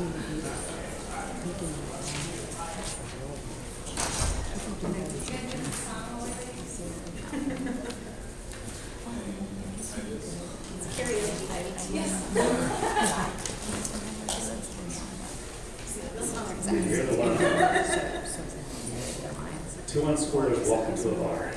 You're the one. Two unschoolers walk into a bar.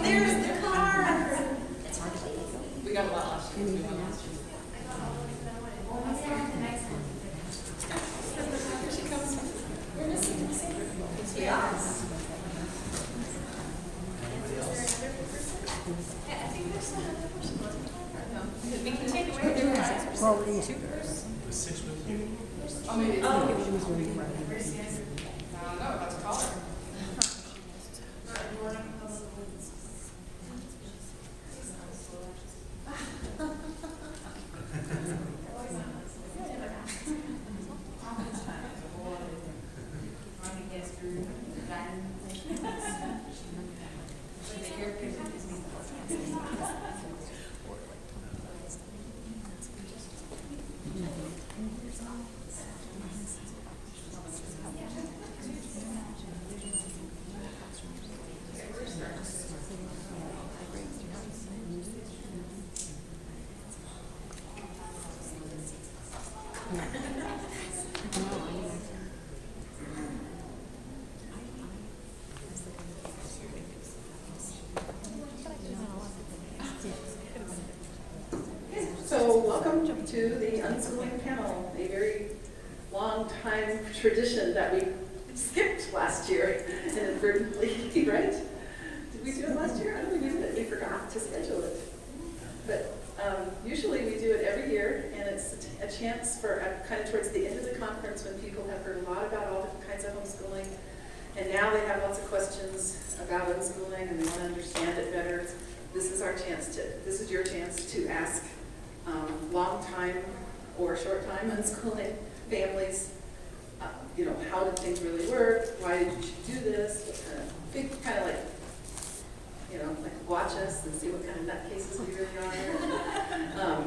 There's the car. We got a lot last year. I think there's another person, wasn't there? No, we can take away the girls. Well, yeah. Two girls. The 6 with you. Oh, maybe it's She was really right. I don't know, let's call her. So welcome to the Unschooling Panel, a very long time tradition that we skipped last year inadvertently, right? Did we do it last year? I don't think we did it. We forgot to schedule it. But usually we do it every year, and it's a chance for kind of towards the end of the conference when people have heard a lot about all different kinds of homeschooling, and now they have lots of questions about unschooling and they want to understand it better. This is your chance to ask long time or short time unschooling families, how did things really work? Why did you do this? What kind of like watch us and see what kind of nutcases we really are.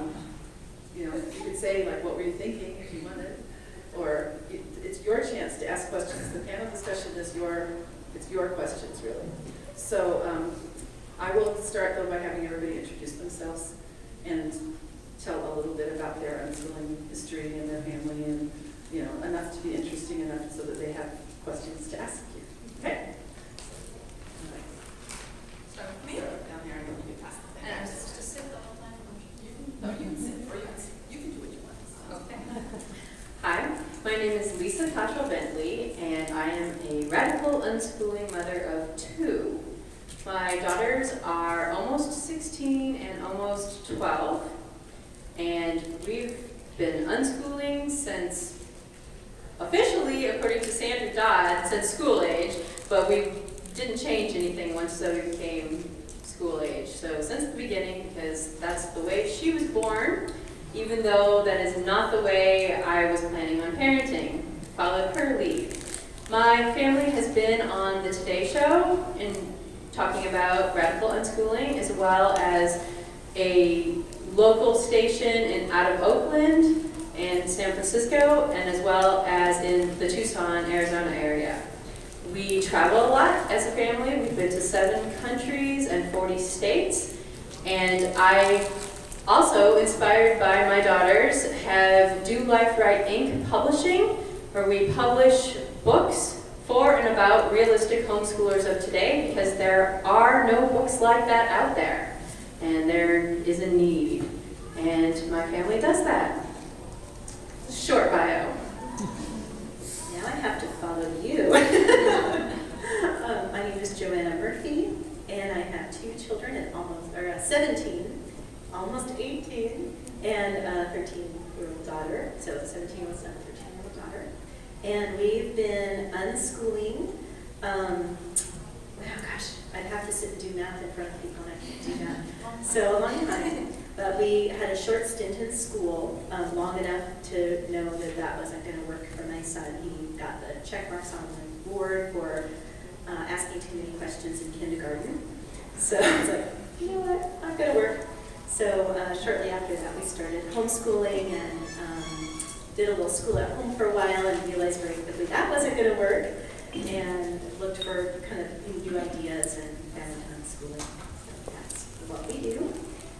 You could say like, what were you thinking if you wanted? Or it's your chance to ask questions. The panel discussion is your questions really. So I will start though by having everybody introduce themselves and tell a little bit about their unschooling history and their family, and enough to be interesting enough so that they have questions to ask you. Okay? Start with me. Down here, I'm going to get past the thing. And I'm supposed to sit the whole time? No, you can sit, or you can sit. You can do what you want. Okay. Hi, my name is Lisa Cottrell-Bentley, and I am a radical unschooling mother of 2. My daughters are almost 16 and almost 12, and we've been unschooling since, officially, according to Sandra, Dodd, since school age, but we didn't change anything once Zoe became school age. So since the beginning, because that's the way she was born, even though that is not the way I was planning on parenting, followed her lead. My family has been on the Today Show and talking about radical unschooling, as well as a local station out of Oakland and San Francisco, and as well as in the Tucson, Arizona area. We travel a lot as a family. We've been to 7 countries and 40 states, and I also, inspired by my daughters, have Do Life Right Inc. Publishing, where we publish books for and about realistic homeschoolers of today, because there are no books like that out there, and there is a need, and my family does that. Short bio. Now I have to follow you. My name is Joanna Murphy, and I have 2 children, and 17, almost 18, and a 13-year-old daughter. So 17-year-old son, 13-year-old daughter. And we've been unschooling. I'd have to sit and do math in front of people, and I can't do that. So a long time. But we had a short stint in school, long enough to know that that wasn't going to work for my son. He got the check marks on the board for asking too many questions in kindergarten. So I was like, you know what, not going to work. So shortly after that, we started homeschooling and did a little school at home for a while, and realized very quickly that wasn't going to work, and looked for kind of new ideas and found unschooling. So that's what we do.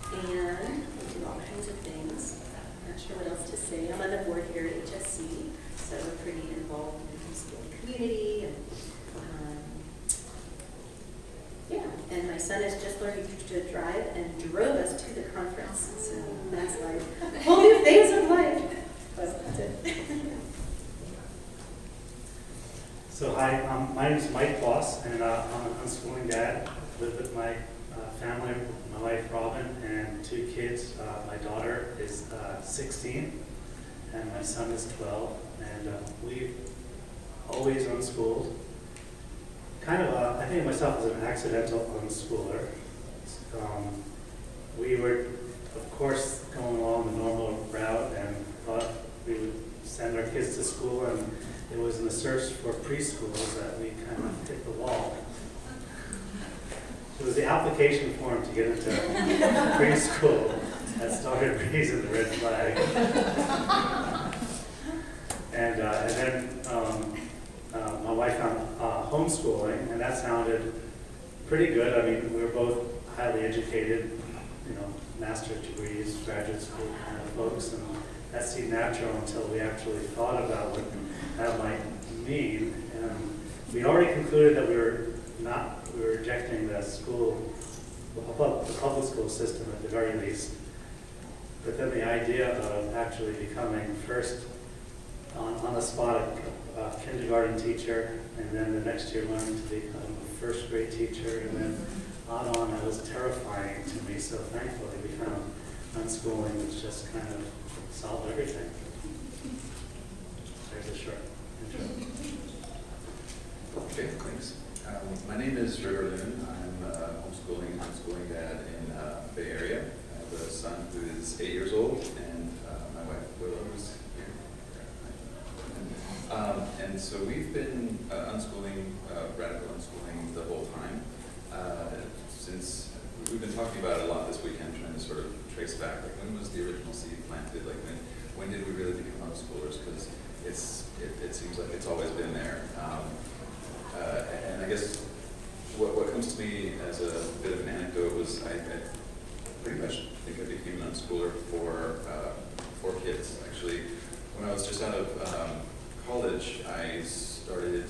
And we do all kinds of things. I'm not sure what else to say. I'm on the board here at HSC, so we're pretty involved in the homeschooling community. And, and my son is just learning to drive and drove us to the conference. So that's like a whole new phase of life. But that's it. So hi, my name is Mike Voss, and I'm an unschooling dad. Live with my family, my wife Robin, and 2 kids. My daughter is 16, and my son is 12, and we've always unschools. Kind of, I think of myself as an accidental unschooler. We were, of course, going along the normal route and thought we would send our kids to school, and it was in the search for preschools that we kind of hit the wall. It was the application form to get into preschool that started raising the red flag. And then my wife found homeschooling, and that sounded pretty good. I mean, we were both highly educated, master's degrees, graduate school kind of folks, and that seemed natural until we actually thought about what that might mean. And we already concluded that we were rejecting the public school system at the very least. But then the idea of actually becoming first on the spot a kindergarten teacher, and then the next year learning to become a first grade teacher, and then on, that was terrifying to me. So thankfully we found unschooling, which just kind of solved everything. There's a short intro. Okay, thanks. My name is Lune. I'm a unschooling dad in the Bay Area. I have a son who is 8 years old, and my wife Willow is here. And so we've been unschooling, radical unschooling the whole time. Since we've been talking about it a lot this weekend, trying to sort of trace back, like when was the original seed planted? Like when did we really become unschoolers? Because it seems like it's always been there. And I guess what comes to me as a bit of an anecdote was I pretty much think I became an unschooler for kids. Actually, when I was just out of college, I started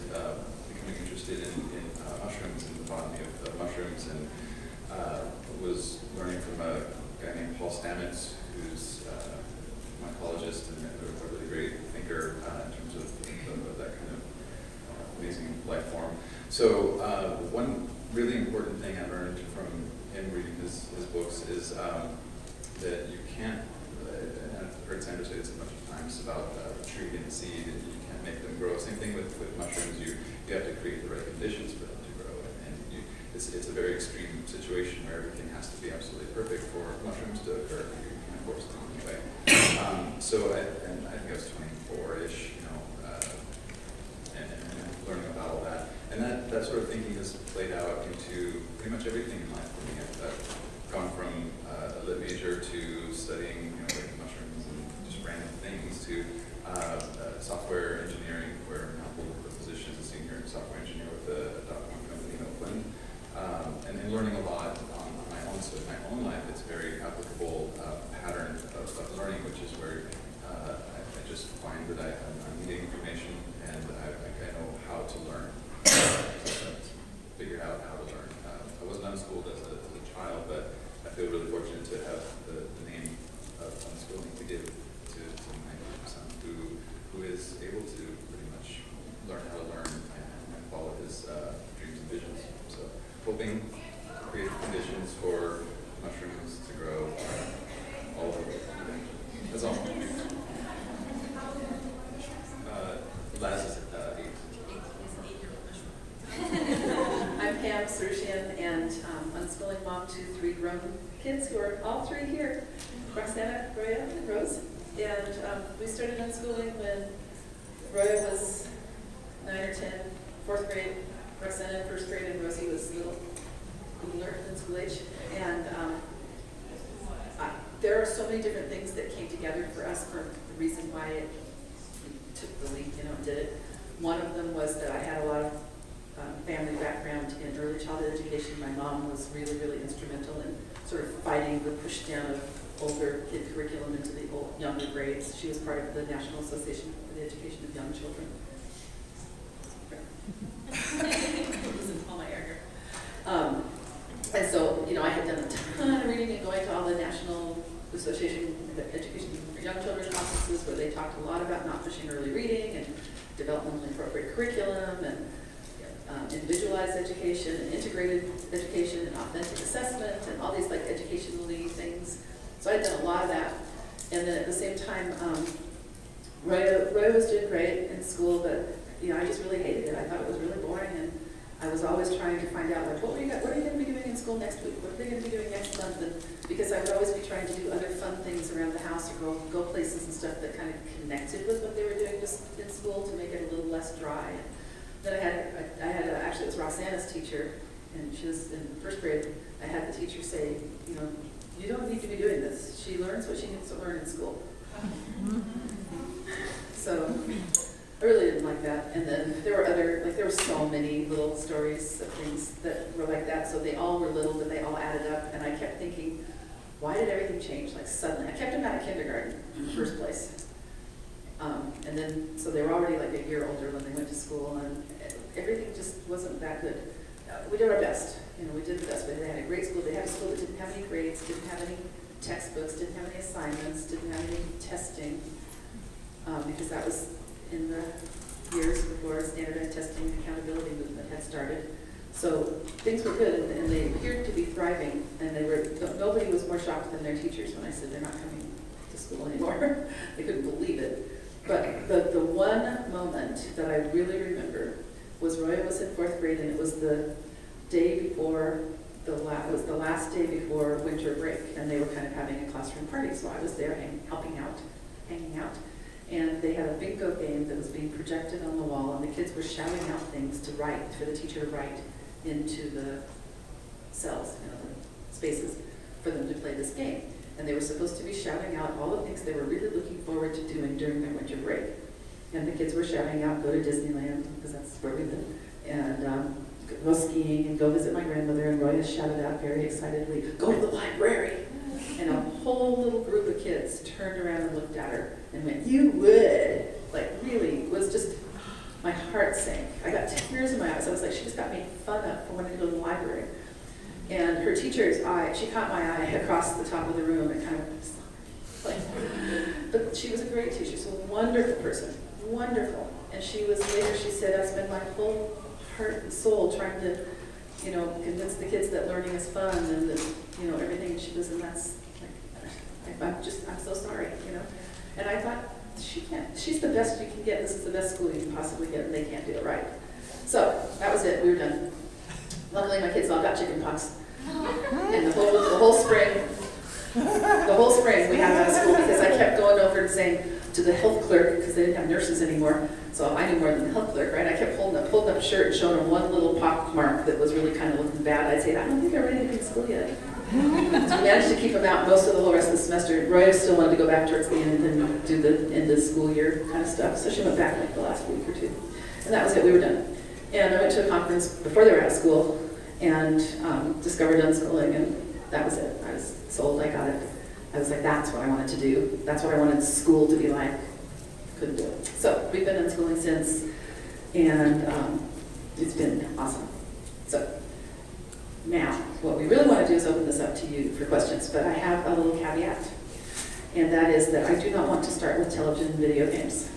becoming interested in mushrooms and the botany of mushrooms, and was learning from a guy named Paul Stamets, who's a mycologist and a really great thinker in terms of that kind of amazing life form. So one really important thing I learned from him reading his books is that you can't, and I've heard Sandra say this a bunch of times about a tree and a seed, and you can't make them grow. Same thing with mushrooms, you have to create the right conditions for them to grow. It's a very extreme situation where everything has to be absolutely perfect for mushrooms to occur. You can't force them anyway. So I think I was 24-ish, and learning about all that. And that sort of thinking has played out into pretty much everything in life for me. I've gone from a lit major to studying like mushrooms and just random things to software engineering, where now I'm a position as a senior software engineer with a Dodd company in Oakland. And learning a lot on my own. So in my own life, it's a very applicable pattern of learning, which is where I just find that I'm needing information, and I know how to learn. Figured out how to learn. I wasn't unschooled as a child, but I feel really fortunate to have the name of unschooling to give to my son, who is able to pretty much learn how to learn and follow his dreams and visions. So hoping to create conditions for mushrooms to grow all over. That's all. Laz is 8. I'm Pam Sorooshian, and unschooling mom to 3 grown kids who are all 3 here, Roxana, Roya, and Rose. And we started unschooling when Roya was 9 or 10, 4th grade, Roxana in 1st grade, and Rosie was little in school age. And there are so many different things that came together for us for the reason why it took the leap, did it. One of them was that I had a lot of family background in early childhood education. My mom was really, really instrumental in sort of fighting the push down of older kid curriculum into the younger grades. She was part of the National Association for the Education of Young Children. Listen to all my air here. And so, I had done a ton of reading and going to all the National Association for Education for Young Children conferences where they talked a lot about not pushing early reading and developmentally appropriate curriculum and individualized education, and integrated education, and authentic assessment, and all these like educationally things. So I'd done a lot of that. And then at the same time, Roy was doing great in school, but I just really hated it. I thought it was really boring, and I was always trying to find out, like, what are you going to be doing in school next week? What are they going to be doing next month? And because I would always be trying to do other fun things around the house or go places and stuff that kind of connected with what they were doing just in school to make it a little less dry. And then actually it was Roxana's teacher, and she was in first grade. I had the teacher say, you don't need to be doing this. She learns what she needs to learn in school. So I really didn't like that. And then there were so many little stories of things that were like that. So they all were little, but they all added up. And I kept thinking, why did everything change like suddenly? I kept them out of kindergarten in the first place. And then, so they were already like a year older when they went to school, and everything just wasn't that good. We did our best. We did the best, but they had a great school. They had a school that didn't have any grades, didn't have any textbooks, didn't have any assignments, didn't have any testing, because that was in the years before standardized testing accountability movement had started. So things were good, and they appeared to be thriving, and nobody was more shocked than their teachers when I said they're not coming to school anymore. They couldn't believe it. But the one moment that I really remember was Roy was in fourth grade, and it was the day before the last day before winter break, and they were kind of having a classroom party. So I was there hanging out, and they had a bingo game that was being projected on the wall, and the kids were shouting out things to write, for the teacher to write into the cells, the spaces, for them to play this game. And they were supposed to be shouting out all the things they were really looking forward to doing during their winter break. And the kids were shouting out, go to Disneyland, because that's where we live, and go skiing and go visit my grandmother. And Roy shouted out very excitedly, go to the library. And a whole little group of kids turned around and looked at her and went, you would. Like, really, it was just, my heart sank. I got tears in my eyes. I was like, she just got made fun of for wanting to go to the library. And her teacher's eye, she caught my eye across the top of the room and kind of like, but she was a great teacher. She's a wonderful person, wonderful. And she said, I spend my whole heart and soul trying to, convince the kids that learning is fun and that, everything. And she goes, and that's like, I'm so sorry, And I thought, she's the best you can get. This is the best school you can possibly get, and they can't do it right. So that was it. We were done. Luckily, my kids all got chicken pox. And the whole spring we had out of school, because I kept going over and saying to the health clerk, because they didn't have nurses anymore, so I knew more than the health clerk, right? I kept holding up a shirt and showing them one little pock mark that was really kind of looking bad. I'd say, I don't think they're ready to be in school yet. So we managed to keep them out most of the whole rest of the semester. Roy still wanted to go back towards the end and do the end of school year kind of stuff, so she went back like the last week or two. And that was it, we were done. And I went to a conference before they were out of school and discovered unschooling, and that was it. I was sold, I got it. I was like, that's what I wanted to do. That's what I wanted school to be like. Couldn't do it. So we've been unschooling since, and it's been awesome. So now, what we really want to do is open this up to you for questions, but I have a little caveat, and that is that I do not want to start with television and video games.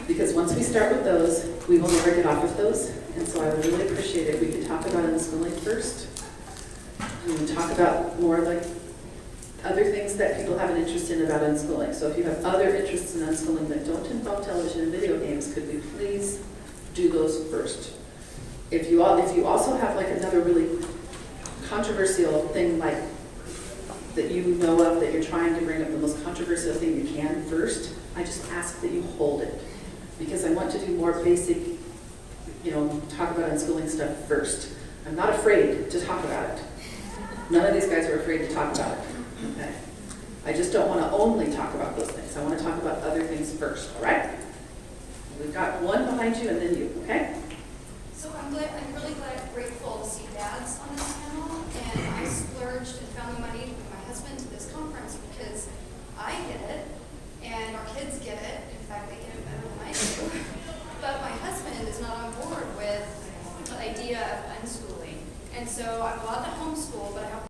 Because once we start with those, we will never get off of those, and so I would really appreciate it if we could talk about unschooling first. We would talk about more like other things that people have an interest in about unschooling. So if you have other interests in unschooling that don't involve television and video games, could we please do those first? If you also have like another really controversial thing like that you know of, that you're trying to bring up the most controversial thing you can first, I just ask that you hold it. Because I want to do more basic, talk about unschooling stuff first. I'm not afraid to talk about it. None of these guys are afraid to talk about it. Okay. I just don't want to only talk about those things. I want to talk about other things first, all right? We've got one behind you and then you, okay? So I'm really grateful to see dads on this panel, and I splurged and found the money to bring my husband to this conference because I get it, and our kids get it. In fact, they get it better than I do. But my husband is not on board with the idea of unschooling. And so I